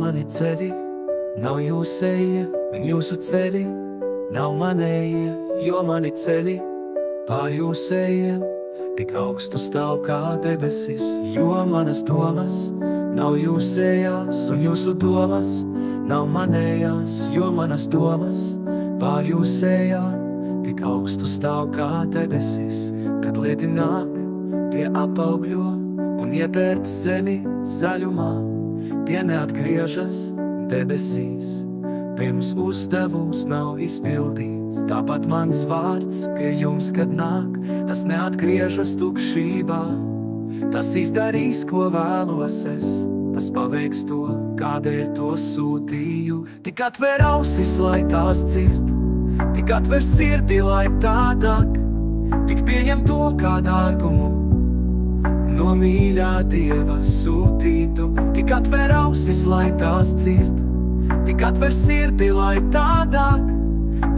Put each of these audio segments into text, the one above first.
mani ceļi nav jūsējie, un jūsu ceļi nav manējie, jo mani ceļi pār jūsējiem tik augstu stāv kā debesis, jo manas domas nav jūsējās, un jūsu domas nav manējās, jo manas domas pār jūsējām tik augstu stāv kā debesis. Kad lieti nāk, tie apaugļo un ietērp zemi zaļumā, tie neatgriežas debesīs, pirms uzdevums nav izpildīts. Tāpat mans vārds pie jums, kad nāk, tas neatgriežas tukšībā. Tas izdarīs, ko vēlos es, tas paveiks to, kādēļ to sūtīju. Tik atver ausis, lai tās dzird, tik atver sirdi, lai tā deg, tik pieņem to kā dārgumu, no mīļā Dieva sūtītu. Tik atver ausis, lai tās dzird, tik atver sirdi, lai tā deg,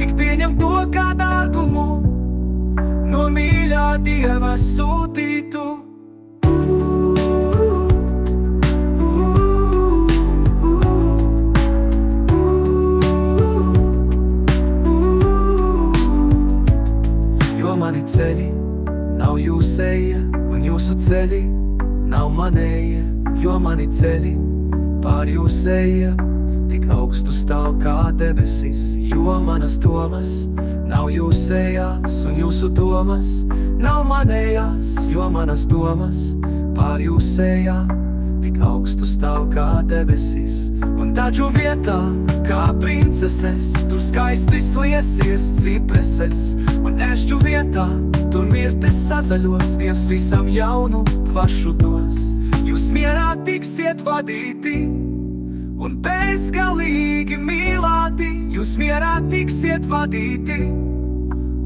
tik pieņem to kā dārgumu, no mīļā Dieva sūtītu. Jo mani ceļi nav jūsējie, un jūsu ceļi nav manējie, jo mani ceļi pār jūsējiem tik augstu stāv kā debesis, jo manas domas nav jūsējās, un jūsu domas nav manējās, jo manas domas pār jūsējām tik augstu stāv kā debesis. Un taču vietā, kā princeses, tur skaisti sliesies cipreses, un ešķu vietā, tur mirtes sazaļos, Dievs visam jaunu tvašu dos. Jūs mierā tiksiet vadīti un bezgalīgi mīlāti, jūs mierā tiksiet vadīti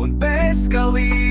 un bezgalīgi